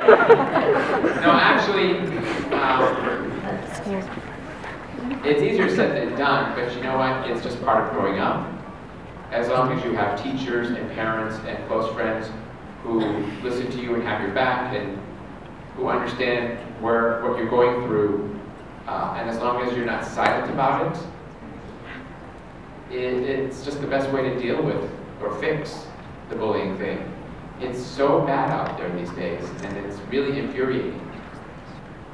No, actually, it's easier said than done, but you know what? It's just part of growing up. As long as you have teachers and parents and close friends who listen to you and have your back and who understand what you're going through, and as long as you're not silent about it, it's just the best way to deal with or fix the bullying thing. It's so bad out there these days, and it's really infuriating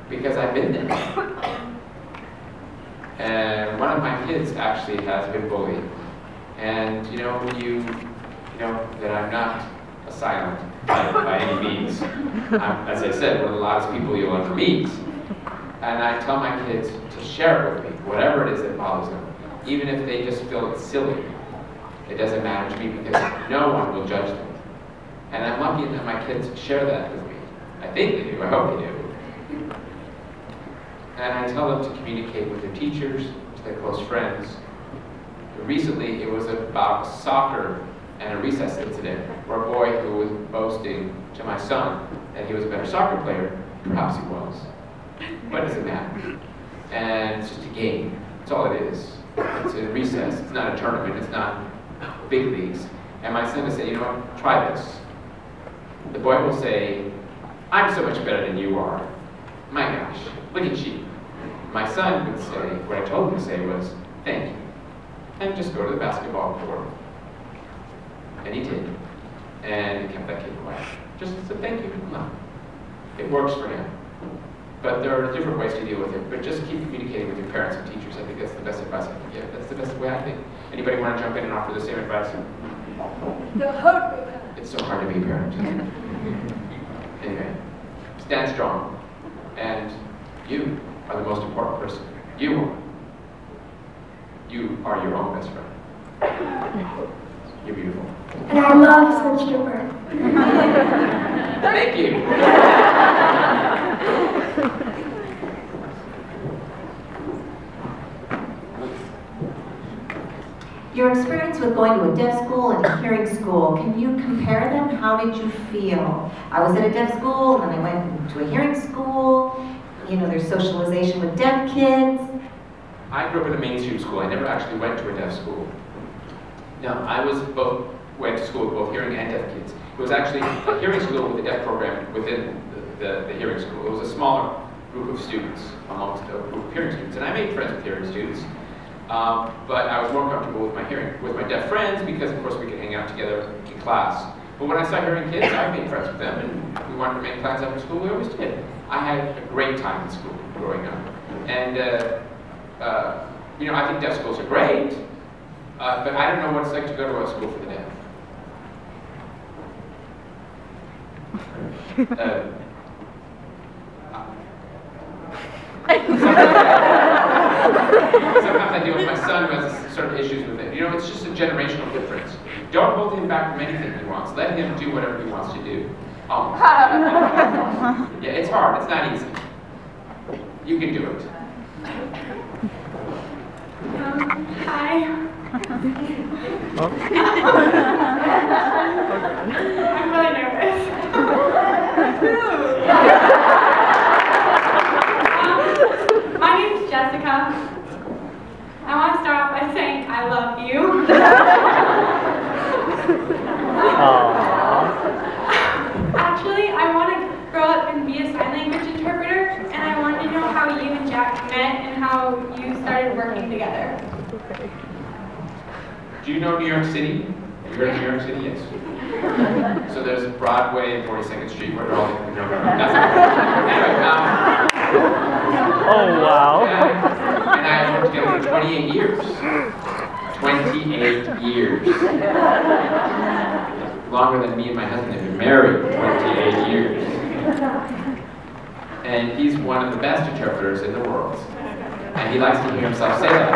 because I've been there. And one of my kids actually has been bullied. And you know, you know that I'm not a silent by any means. As I said, one of the loudest people you'll ever meet. And I tell my kids to share it with me, whatever it is that bothers them. Even if they just feel it's silly, it doesn't matter to me because no one will judge them. And I'm lucky that my kids share that with me. I think they do, I hope they do. And I tell them to communicate with their teachers, to their close friends. Recently, it was about soccer and a recess incident where a boy who was boasting to my son that he was a better soccer player, perhaps he was. What does it matter? And it's just a game. That's all it is. It's a recess. It's not a tournament. It's not big leagues. And my son would say, you know what, try this. The boy will say, I'm so much better than you are. My gosh, look at you. My son would say, what I told him to say was, thank you. And just go to the basketball court. And he did. And he kept that kid quiet. Just said, thank you. No. It works for him. But there are different ways to deal with it. But just keep communicating with your parents and teachers. I think that's the best advice I can give. That's the best way I think. Anybody want to jump in and offer the same advice? It's so hard to be a parent. Anyway, stand strong. And you are the most important person. You are. You are your own best friend. You're beautiful. And I love Switch Trooper. Thank you. Your experience with going to a deaf school and a hearing school, can you compare them? How did you feel? I was at a deaf school, and then I went to a hearing school. You know, there's socialization with deaf kids. I grew up in a mainstream school. I never actually went to a deaf school. No, I went to school with both hearing and deaf kids. It was actually a hearing school with a deaf program within the hearing school. It was a smaller group of students amongst a group of hearing students. And I made friends with hearing students. But I was more comfortable with my deaf friends because, of course, we could hang out together in class. But when I saw hearing kids, I made friends with them, and we wanted to make plans after school. We always did. I had a great time in school growing up, and you know, I think deaf schools are great, but I don't know what it's like to go to a school for the deaf. Sometimes I deal with my son who has certain issues with it. You know, it's just a generational difference. Don't hold him back from anything he wants. Let him do whatever he wants to do. Almost. Yeah, it's hard. It's not easy. You can do it. Hi. I'm really nervous. My name's Jessica. I want to start off by saying I love you. Actually, I want to grow up and be a sign language interpreter, and I wanted to know how you and Jack met and how you started working together. Do you know New York City? Have you heard of New York City? Yes. So there's Broadway and 42nd Street where they're all, you know, anyway, oh, wow. Yeah, and I have worked together for 28 years. 28 years. Longer than me and my husband have been married, 28 years. And he's one of the best interpreters in the world. And he likes to hear himself say that.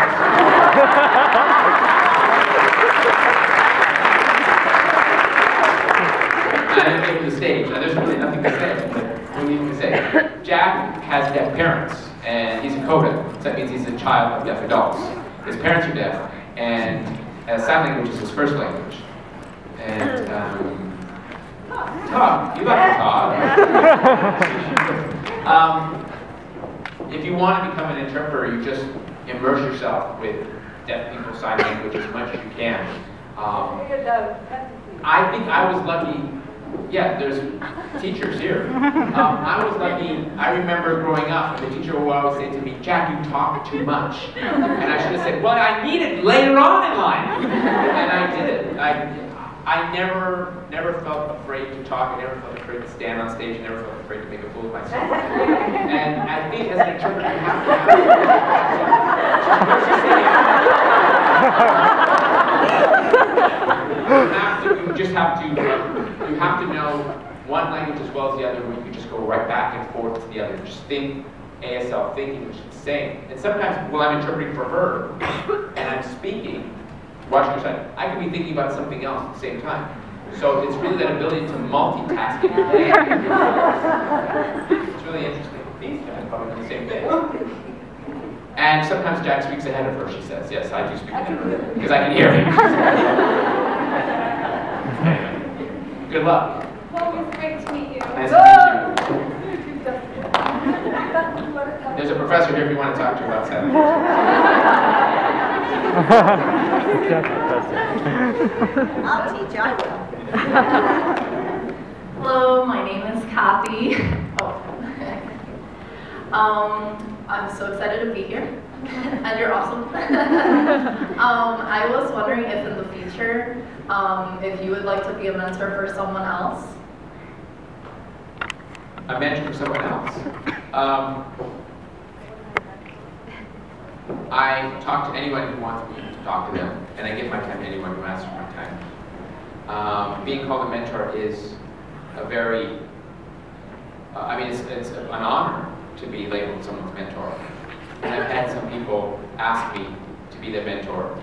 I'm going to the stage, and there's really nothing to say. What do you need to say? Jack has deaf parents, and he's a coda, so that means he's a child of deaf adults. His parents are deaf, and sign language is his first language. And Talk. You like to talk. If you want to become an interpreter, you just immerse yourself with deaf people sign language as much as you can. I think I was lucky. Yeah, there's teachers here. I was lucky. I remember growing up, and the teacher would always say to me, "Jack, you talk too much." And I should have said, "Well, I need it later on in life." And I did. I never felt afraid to talk. I never felt afraid to stand on stage. I never felt afraid to make a fool of myself. And I think as an interpreter, you have to you have to know one language as well as the other, where you can just go right back and forth to the other. Just think ASL, think English, the same. And sometimes while I'm interpreting for her and I'm speaking, watching her side, I could be thinking about something else at the same time. So it's really that ability to multitask in your day. It's really interesting. These guys probably do the same thing. And sometimes Jack speaks ahead of her, she says. Yes, I do speak ahead of her, because I can hear him. Anyway, good luck. Well, it was great to meet you. Nice to meet you. There's a professor here if you want to talk to about that. I'll teach you. Hello, my name is Kathy. I'm so excited to be here, and you're awesome. I was wondering if in the future, if you would like to be a mentor for someone else. A mentor for someone else. I talk to anyone who wants me to talk to them, and I give my time to anyone who asks for my time. Being called a mentor is a very, it's an honor to be labeled someone's mentor. And I've had some people ask me to be their mentor,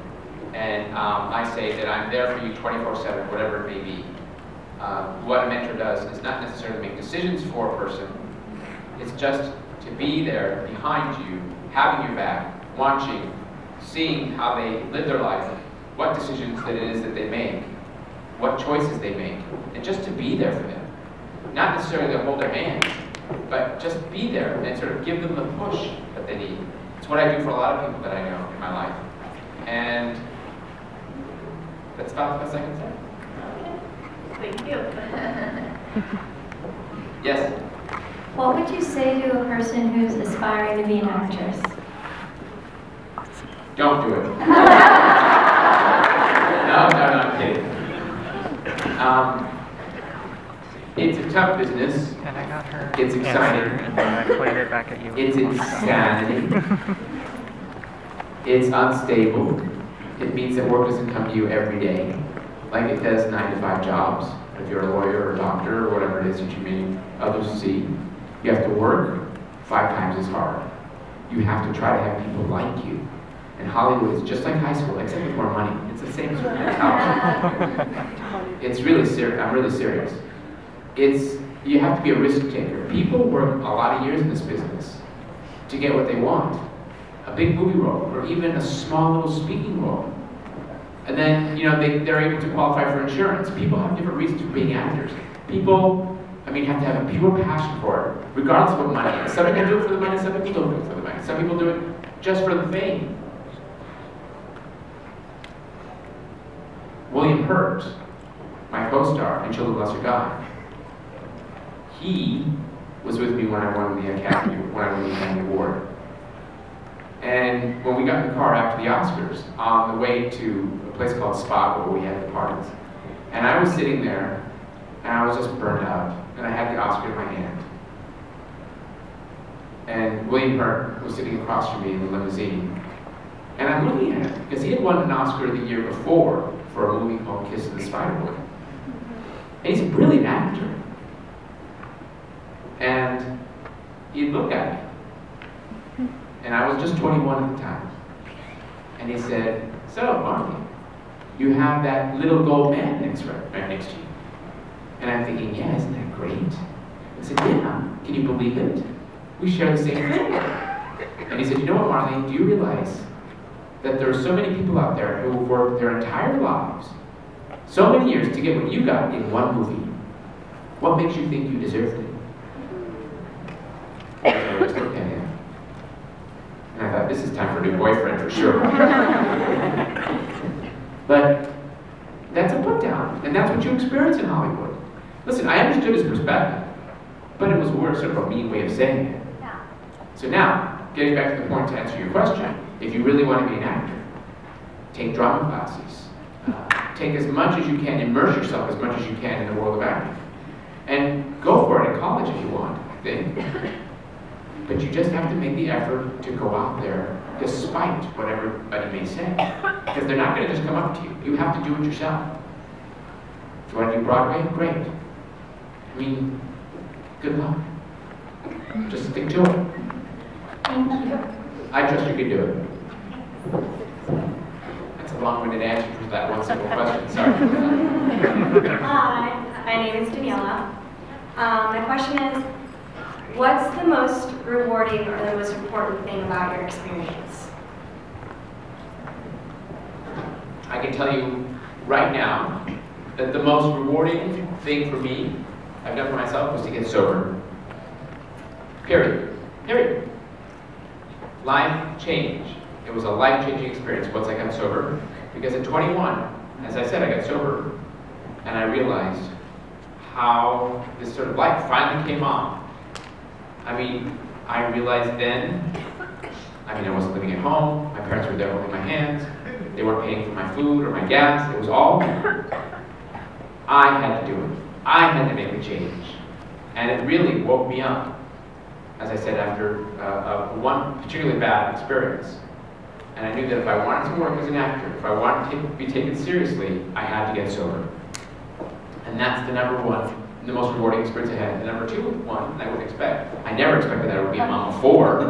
and I say that I'm there for you 24/7, whatever it may be. What a mentor does is not necessarily make decisions for a person. It's just to be there behind you, having your back, watching, seeing how they live their life, what decisions that it is that they make, what choices they make, and just to be there for them. Not necessarily to hold their hands, but just be there and sort of give them the push that they need. It's what I do for a lot of people that I know in my life. And that's about the best I can say. Thank you. Yes? What would you say to a person who's aspiring to be an actress? Don't do it. No, I'm kidding. It's a tough business. And I got her It's exciting. answer, and then I played it back at you. It's insanity. It's unstable. It means that work doesn't come to you every day, like it does 9-to-5 jobs. If you're a lawyer or a doctor or whatever it is that you may others see, you have to work 5 times as hard. You have to try to have people like you. And Hollywood is just like high school, except with more money. It's the same sort of mentality. It's really serious. I'm really serious. You have to be a risk taker. People work a lot of years in this business to get what they want. A big movie role, or even a small little speaking role. And then, they're able to qualify for insurance. People have different reasons for being actors. People, have to have a pure passion for it, regardless of what money is. Some people do it for the money, some people don't do it for the money. Some people do it just for the fame. William Hurt, my co-star in Children of Lesser God, he was with me when I won the Academy Award. And when we got in the car after the Oscars, on the way to a place called Spa where we had the parties, and I was sitting there, and I was just burned out, and I had the Oscar in my hand. And William Hurt was sitting across from me in the limousine, and I'm looking at him, because he had won an Oscar the year before for a movie called Kiss of the Spider Boy. And he's a brilliant actor. And he'd look at me. And I was just 21 at the time. And he said, "So, Marlee, you have that little gold man right next to you." And I'm thinking, "Yeah, isn't that great?" I said, "Yeah, can you believe it? We share the same thing." And he said, "You know what, Marlee, do you realize that there are so many people out there who have worked their entire lives, so many years, to get what you got in one movie? What makes you think you deserve it? So I just looked at him. And I thought, this is time for a new boyfriend for sure. But that's a put down, and that's what you experience in Hollywood. Listen, I understood his perspective, but it was sort of a mean way of saying it. Yeah. So now, getting back to the point to answer your question, if you really want to be an actor, take drama classes. Take as much as you can, immerse yourself as much as you can in the world of acting. And go for it in college if you want, I think. But you just have to make the effort to go out there despite what everybody may say. Because they're not going to just come up to you. You have to do it yourself. If you want to do Broadway, great. I mean, good luck. Just stick to it. Thank you. I trust you can do it. That's a long-winded answer for that one simple question. Sorry. Hi, my name is Daniela. My question is, what's the most rewarding or the most important thing about your experience? I can tell you right now that the most rewarding thing for me, I've done for myself, was to get sober. Period. Period. Life changed. It was a life-changing experience once I got sober. Because at 21, as I said, I got sober. And I realized how this sort of light finally came on. I mean, I realized then, I wasn't living at home. My parents were there holding my hands. They weren't paying for my food or my gas. It was all me. I had to do it. I had to make a change. And it really woke me up, as I said, after one particularly bad experience. And I knew that if I wanted to work as an actor, if I wanted to be taken seriously, I had to get sober. And that's the number one, the most rewarding experience I had. The number two one I would expect. I never expected that I would be a mom of 4.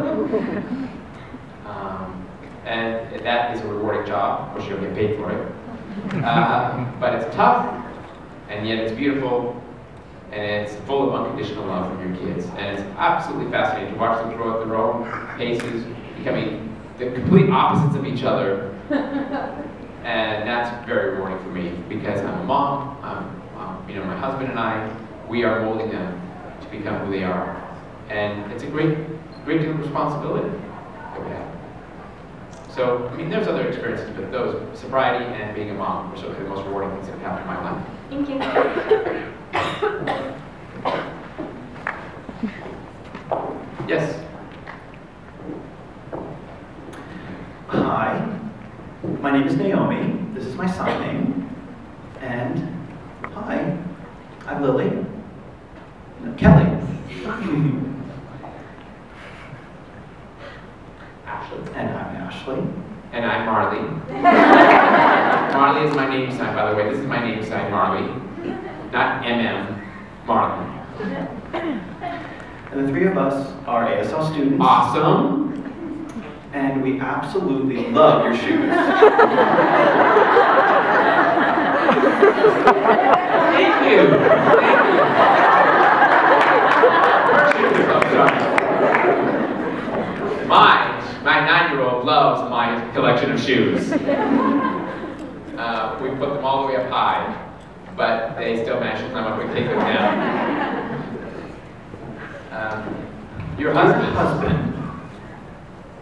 And that is a rewarding job. Of course, you don't get paid for it. But it's tough, and yet it's beautiful, and it's full of unconditional love from your kids. And it's absolutely fascinating to watch them grow at their own paces, becoming the complete opposites of each other. And that's very rewarding for me, because I'm a mom, my husband and I, we are molding them to become who they are. And it's a great deal of responsibility that we have. So, there's other experiences, but those, sobriety and being a mom, were certainly the most rewarding things that have happened in my life. Thank you. Yes? Hi, my name is Naomi. This is my sign name. And hi, I'm Lily. No, Kelly. Ashley. And I'm Ashley. And I'm Marlee. Marlee is my name sign, by the way. This is my name sign, Marlee. Not MM, Marlee. And the three of us are ASL students. Awesome. And we absolutely love your shoes. Thank you. Thank you. Her shoes, I'm sorry. My 9-year-old loves my collection of shoes. We put them all the way up high, but they still manage to climb up and take them down. Your husband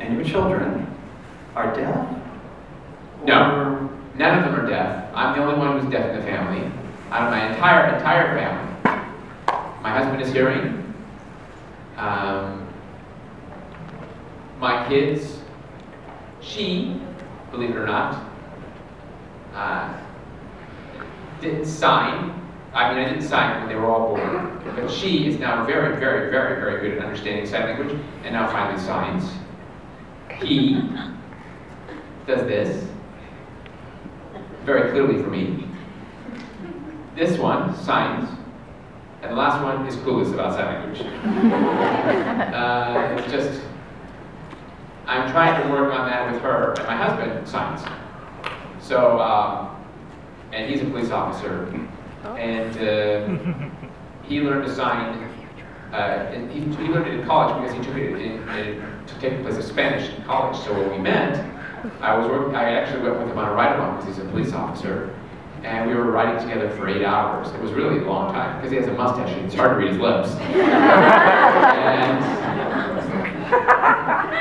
And your children are deaf? No, none of them are deaf. I'm the only one who's deaf in the family. Out of my entire family. My husband is hearing. My kids, she, believe it or not, didn't sign. I didn't sign when they were all born. But she is now very, very, very, very good at understanding sign language, and now finally signs. He does this very clearly for me. This one signs, and the last one is clueless about sign language. It's just, I'm trying to work on that with her, and my husband signs. So, and he's a police officer, and he learned to sign. And he learned it in college because he took it to take the place of Spanish in college. So when we met, I actually went with him on a ride-along because he's a police officer, and we were writing together for 8 hours. It was really a long time, because he has a mustache and it's hard to read his lips.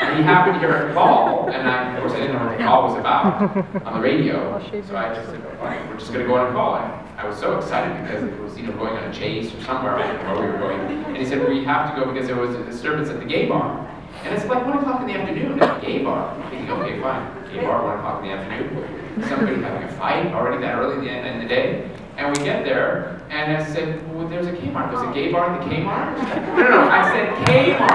And he happened to hear a call, and of course I didn't know what the call was about on the radio, so I just said, "Fine, we're just going to go on a call." I was so excited because it was going on a chase or somewhere, I didn't know where we were going. And he said, "We have to go because there was a disturbance at the gay bar." And it's like 1 o'clock in the afternoon at the gay bar. I'm thinking, okay, fine, gay bar, 1 o'clock in the afternoon. Somebody having a fight already that early in the day. And we get there, and I said, "Well, there's a Kmart. There's a gay bar at the Kmart?" No, I said Kmart, not gay bar.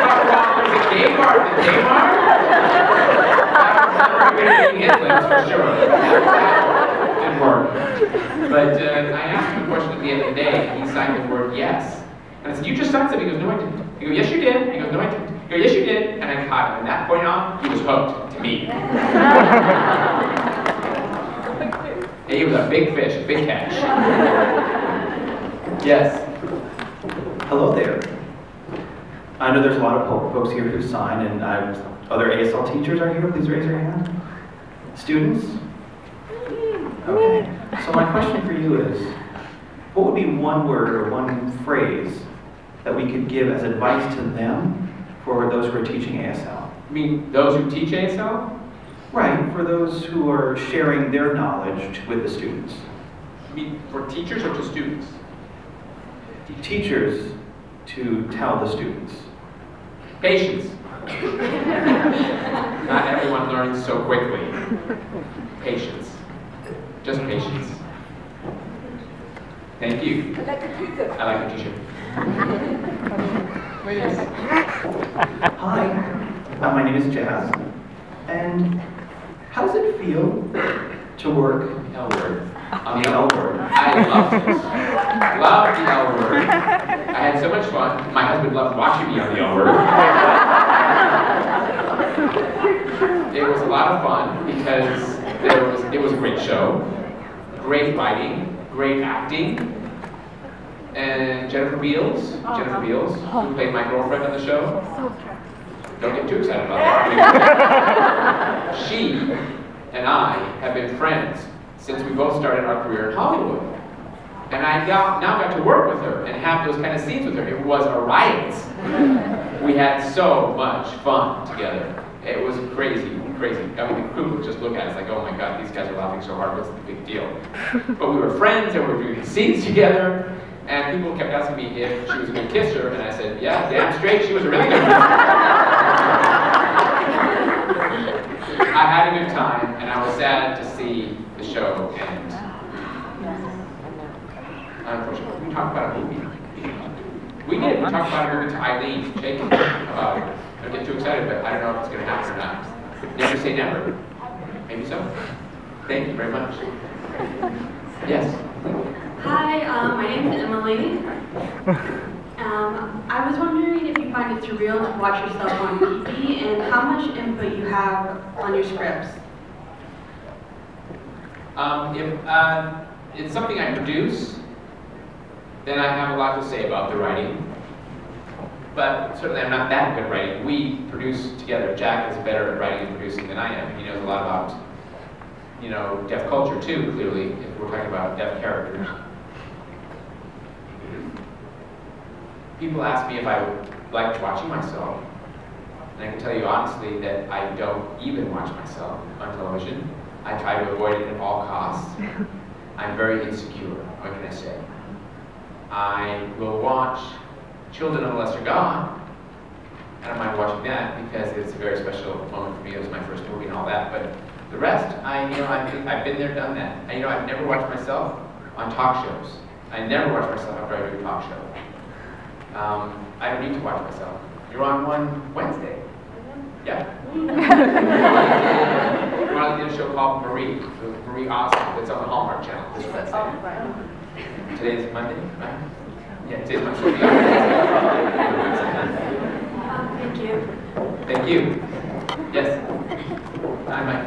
I thought, well, there's a gay bar at the Kmart? That was never being his lips, for sure. That didn't work. But I asked him a question at the end of the day, and he signed the word yes. And I said, "You just signed something." He goes, "No, I didn't." He goes, "Yes, you did." He goes, "No, I didn't." He goes, "Yes, you did." And I caught him. From that point on, he was hooked to me. He was a big fish, a big catch. Yes. Hello there. I know there's a lot of folks here who sign, and other ASL teachers are here. Please raise your hand. Students? Okay. So my question for you is, what would be one word or one phrase that we could give as advice to them for those who are teaching ASL? You mean those who teach ASL? Right, for those who are sharing their knowledge with the students. You mean for teachers or to students? Teachers to tell the students. Patience. Not everyone learns so quickly. Patience. Just patience. Thank you. I like the t-shirt. Hi, my name is Jazz, and how does it feel to work L word. on the L word? I love this. Love the L word. I had so much fun. My husband loved watching me on the L word. It was a lot of fun because it was a great show, great writing, great acting, and Jennifer Beals, who played my girlfriend on the show. Don't get too excited about that. She and I have been friends since we both started our career in Hollywood. And I now got to work with her and have those kind of scenes with her. It was a riot. We had so much fun together. It was crazy, crazy. I mean, the crew would just look at us like, "Oh my God, these guys are laughing so hard, what's the big deal?" But we were friends and we were doing scenes together. And people kept asking me if she was a good kisser, and I said, "Yeah, damn straight, she was a really good kisser." I had a good time, and I was sad to see the show end. Unfortunately, we talked about a movie. We did. We talked about a movie to Eileen Shaken about it. Don't get too excited, but I don't know if it's going to happen or not. Never say never. Maybe so. Thank you very much. Yes. Hi, my name is Emily. I was wondering if you find it surreal to watch yourself on TV and how much input you have on your scripts. If it's something I produce, then I have a lot to say about the writing. But certainly I'm not that good at writing. We produce together. Jack is better at writing and producing than I am. He knows a lot about, deaf culture too, clearly, if we're talking about deaf characters. People ask me if I like watching myself, and I can tell you honestly that I don't even watch myself on television. I try to avoid it at all costs. I'm very insecure, what can I say? I will watch Children of the Lesser God. I don't mind watching that because it's a very special moment for me. It was my first movie and all that, but the rest, I've been there, done that. I've never watched myself on talk shows. I never watch myself after I do a talk show. I don't need to watch myself. You're on one Wednesday. Yeah. We're on a show called Marie, with Marie Osmond. It's on the Hallmark Channel this Wednesday. Today's Monday, right? Yeah, today's Monday. Thank you. Thank you. Yes. Hi, Mike.